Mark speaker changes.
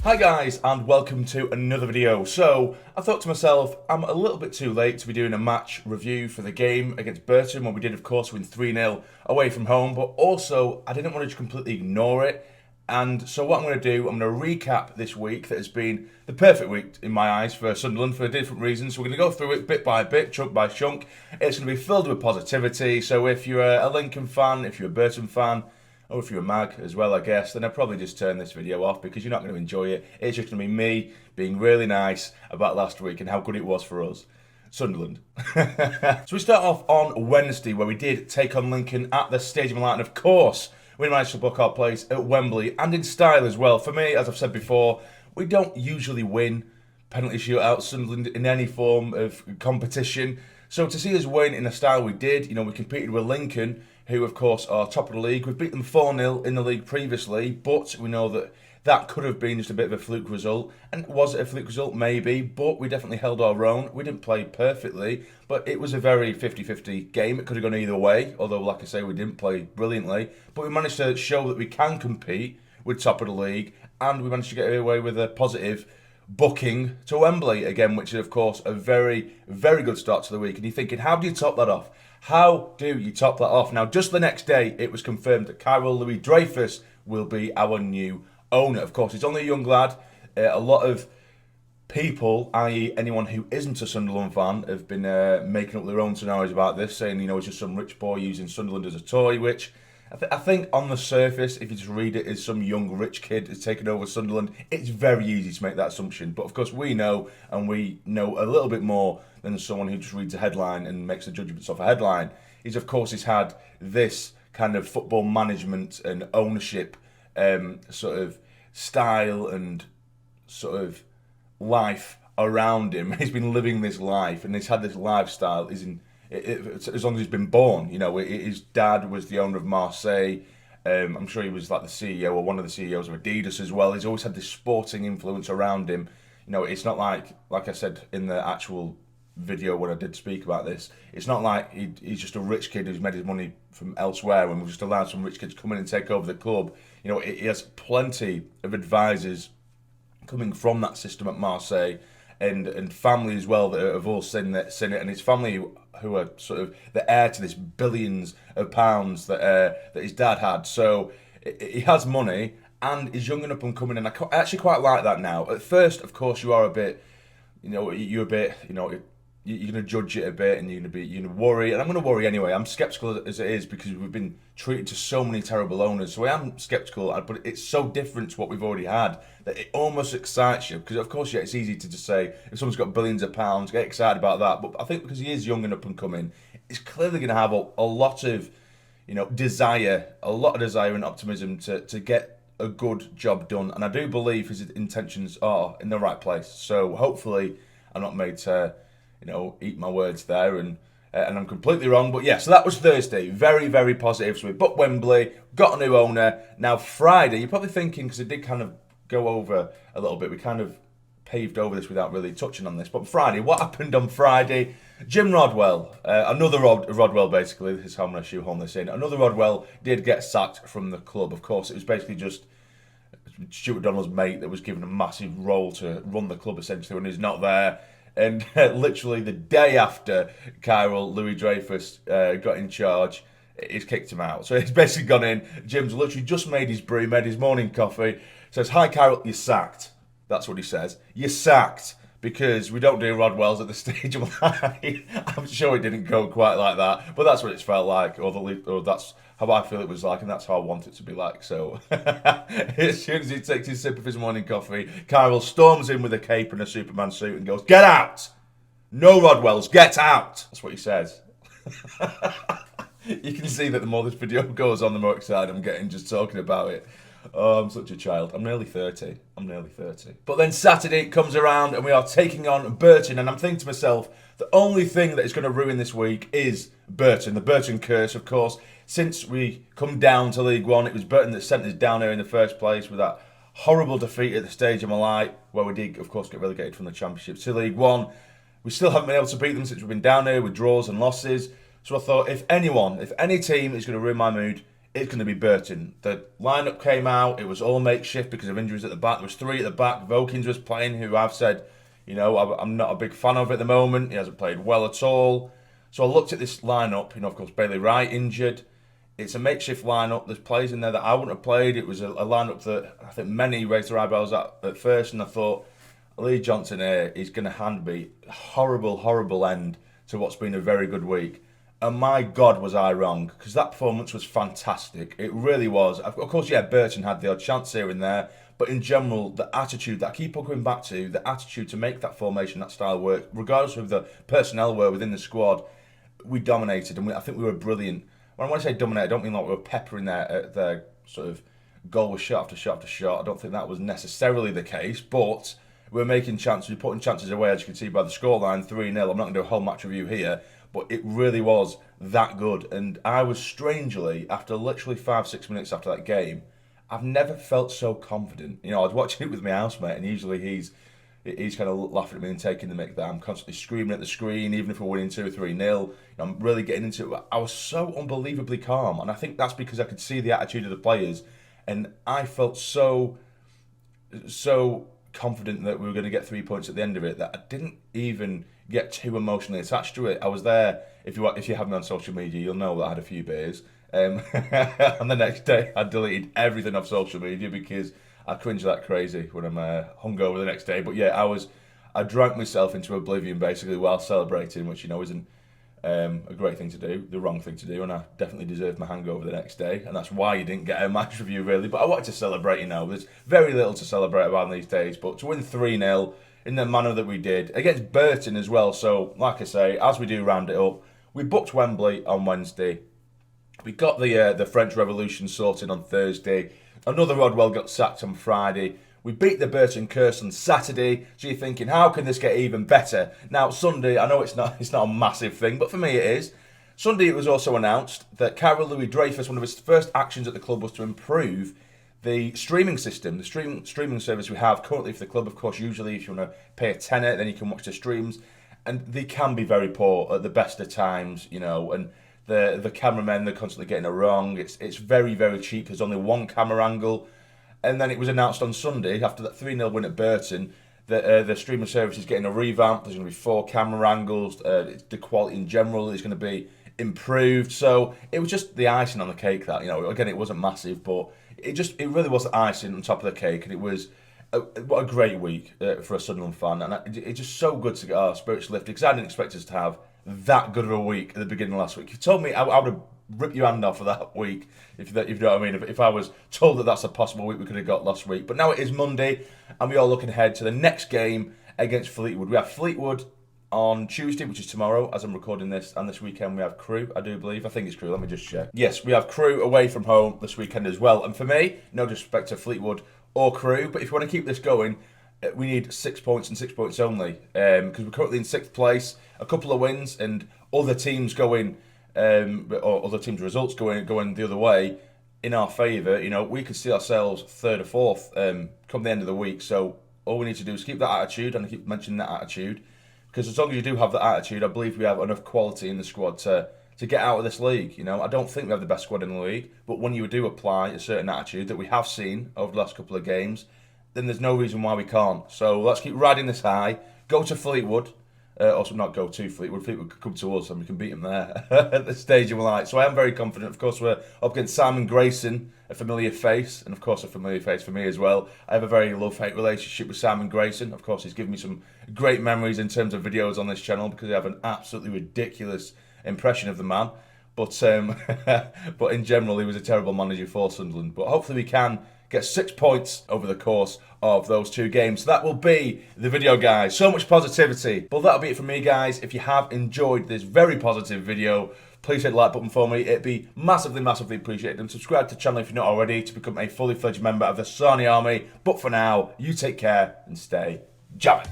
Speaker 1: Hi guys, and welcome to another video. So, I thought to myself, I'm a little bit too late to be doing a match review for the game against Burton, when we did of course win 3-0 away from home, but also I didn't want to just completely ignore it. And so what I'm going to do, I'm going to recap this week that has been the perfect week in my eyes for Sunderland for different reasons. So we're going to go through it bit by bit, chunk by chunk. It's going to be filled with positivity. So if you're a Lincoln fan, if you're a Burton fan, or if you're a mag as well, I guess, then I'll probably just turn this video off because you're not going to enjoy it. It's just going to be me being really nice about last week and how good it was for us. Sunderland. So we start off on Wednesday where we did take on Lincoln at the Stadium Light, and of course we managed to book our place at Wembley and in style as well. For me, as I've said before, we don't usually win penalty shootouts Sunderland in any form of competition. So to see us win in the style we did, we competed with Lincoln, who of course are top of the league. We've beat them 4-0 in the league previously, but we know that that could have been just a bit of a fluke result. And was it a fluke result? Maybe, but we definitely held our own. We didn't play perfectly, but it was a very 50-50 game. It could have gone either way, although like I say, we didn't play brilliantly. But we managed to show that we can compete with top of the league, and we managed to get away with a positive booking to Wembley again, which is of course a very, very good start to the week. And you're thinking, how do you top that off? How do you top that off? Now, just the next day, it was confirmed that Callum Robson will be our new owner. Of course, he's only a young lad. A lot of people, i.e. anyone who isn't a Sunderland fan, have been making up their own scenarios about this, saying, it's just some rich boy using Sunderland as a toy, which I think on the surface, if you just read it as some young rich kid has taken over Sunderland, it's very easy to make that assumption. But of course we know, and we know a little bit more than someone who just reads a headline and makes the judgments off a headline. He's had this kind of football management and ownership sort of style and sort of life around him. He's been living this life and he's had this lifestyle as long as he's been born. His dad was the owner of Marseille. I'm sure he was like the CEO or one of the CEOs of Adidas as well. He's always had this sporting influence around him. It's not like I said in the actual video when I did speak about this, it's not like he's just a rich kid who's made his money from elsewhere and we've just allowed some rich kids to come in and take over the club. He has plenty of advisors coming from that system at Marseille and family as well that have all seen it, and his family who are sort of the heir to this billions of pounds that his dad had. So he has money and he's young and up and coming, and I actually quite like that now. At first, of course, you are a bit, you're going to judge it a bit and you're going to worry, and I'm going to worry anyway. I'm sceptical as it is because we've been treated to so many terrible owners, so I am sceptical, but it's so different to what we've already had that it almost excites you, because of course it's easy to just say if someone's got billions of pounds, get excited about that, but I think because he is young and up and coming, he's clearly going to have a lot of desire and optimism to get a good job done, and I do believe his intentions are in the right place. So hopefully I'm not made to eat my words there, and I'm completely wrong. But yeah, so that was Thursday. Very, very positive. So we booked Wembley, got a new owner. Now Friday, you're probably thinking, because it did kind of go over a little bit, we kind of paved over this without really touching on this. But Friday, what happened on Friday? Jim Rodwell, another Rodwell basically, this is how I'm going to shoehorn this in. Another Rodwell did get sacked from the club. Of course, it was basically just Stuart Donald's mate that was given a massive role to run the club essentially when he's not there. And literally the day after Callum Robson got in charge, he's kicked him out. So he's basically gone in. Jim's literally just made his brew, made his morning coffee. Says, "Hi, Carol, you're sacked." That's what he says. You're sacked because we don't do Rodwells at the stage of life. I'm sure it didn't go quite like that, but that's what it's felt like, or that's how I feel it was like, and that's how I want it to be like. So as soon as he takes his sip of his morning coffee, Carol storms in with a cape and a Superman suit and goes, "Get out! No Rodwells, get out!" That's what he says. You can see that the more this video goes on, the more excited I'm getting just talking about it. Oh, I'm such a child. I'm nearly 30. But then Saturday comes around and we are taking on Burton, and I'm thinking to myself, the only thing that is going to ruin this week is Burton. The Burton curse, of course. Since we come down to League One, it was Burton that sent us down here in the first place with that horrible defeat at the Stadium Light, where we did, of course, get relegated from the Championship to League One. We still haven't been able to beat them since we've been down here with draws and losses. So I thought, if any team is going to ruin my mood, it's going to be Burton. The lineup came out, it was all makeshift because of injuries at the back. There was 3 at the back. Vokins was playing, who I've said, I'm not a big fan of at the moment. He hasn't played well at all. So I looked at this lineup, of course, Bailey Wright injured. It's a makeshift lineup. There's players in there that I wouldn't have played. It was a lineup that I think many raised their eyebrows at first, and I thought, Lee Johnson here is going to hand me a horrible, horrible end to what's been a very good week. And my God, was I wrong, because that performance was fantastic. It really was. Of course, yeah, Burton had the odd chance here and there, but in general, the attitude that I keep going back to, the attitude to make that formation, that style work, regardless of the personnel were within the squad, we dominated, and I think we were brilliant. When I say dominate, I don't mean like we were peppering their sort of goal was shot after shot after shot. I don't think that was necessarily the case, but we were making chances, we were putting chances away, as you can see by the scoreline, 3-0. I'm not going to do a whole match review here, but it really was that good. And I was strangely, after literally 5-6 minutes after that game, I've never felt so confident. I was watching it with my housemate, and usually he's kind of laughing at me and taking the mick that I'm constantly screaming at the screen, even if we're winning 2 or 3-0. I'm really getting into it. I was so unbelievably calm, and I think that's because I could see the attitude of the players, and I felt so confident that we were going to get 3 points at the end of it that I didn't even get too emotionally attached to it. I was there. If you have me on social media, you'll know that I had a few beers. And the next day, I deleted everything off social media because I cringe like crazy when I'm hungover the next day. But yeah, I drank myself into oblivion basically while celebrating, which isn't a great thing to do, the wrong thing to do, and I definitely deserved my hangover the next day, and that's why you didn't get a match review really. But I wanted to celebrate. There's very little to celebrate about these days, but to win 3-0 in the manner that we did against Burton as well. So, like I say, as we do round it up, we booked Wembley on Wednesday. We got the French Revolution sorted on Thursday. Another Rodwell got sacked on Friday. We beat the Burton curse on Saturday. So you're thinking, how can this get even better? Now, Sunday, I know it's not a massive thing, but for me it is. Sunday, it was also announced that Carol Louis-Dreyfus, one of his first actions at the club was to improve the streaming system, the streaming service we have currently for the club. Of course, usually if you want to pay a tenner, then you can watch the streams. And they can be very poor at the best of times, and the cameramen, they're constantly getting it wrong. It's very, very cheap. There's only one camera angle. And then it was announced on Sunday, after that 3-0 win at Burton, that the streaming service is getting a revamp. There's going to be 4 camera angles. The quality in general is going to be improved. So it was just the icing on the cake that, again, it wasn't massive, but it really was the icing on top of the cake. And it was, what a great week for a Sunderland fan. And it's just so good to get our spirits lifted, because I didn't expect us to have that good of a week at the beginning of last week. If you told me, I would have ripped your hand off for that week, if you know what I mean. If I was told that that's a possible week we could have got last week. But now it is Monday, and we are looking ahead to the next game against Fleetwood. We have Fleetwood on Tuesday, which is tomorrow, as I'm recording this, and this weekend we have Crewe, I do believe. I think it's Crewe, let me just check. Yes, we have Crewe away from home this weekend as well. And for me, no disrespect to Fleetwood or Crewe, but if you want to keep this going, we need 6 points and 6 points only, because we're currently in 6th place, a couple of wins, and other teams going, or other teams' results going the other way in our favour. We could see ourselves 3rd or 4th come the end of the week. So all we need to do is keep that attitude, and I keep mentioning that attitude, because as long as you do have that attitude, I believe we have enough quality in the squad to get out of this league. I don't think we have the best squad in the league, but when you do apply a certain attitude that we have seen over the last couple of games, then there's no reason why we can't. So let's keep riding this high. Go to Fleetwood. Also, not go to Fleetwood. Fleetwood could come to us and we can beat them there at the stage of light. So I am very confident. Of course, we're up against Simon Grayson, a familiar face, and of course a familiar face for me as well. I have a very love-hate relationship with Simon Grayson. Of course, he's given me some great memories in terms of videos on this channel, because I have an absolutely ridiculous impression of the man. But but in general, he was a terrible manager for Sunderland. But hopefully we can get 6 points over the course of those 2 games. So that will be the video, guys. So much positivity. But that'll be it from me, guys. If you have enjoyed this very positive video, please hit the like button for me. It'd be massively, massively appreciated. And subscribe to the channel if you're not already, to become a fully fledged member of the Sassy Army. But for now, you take care and stay jamming.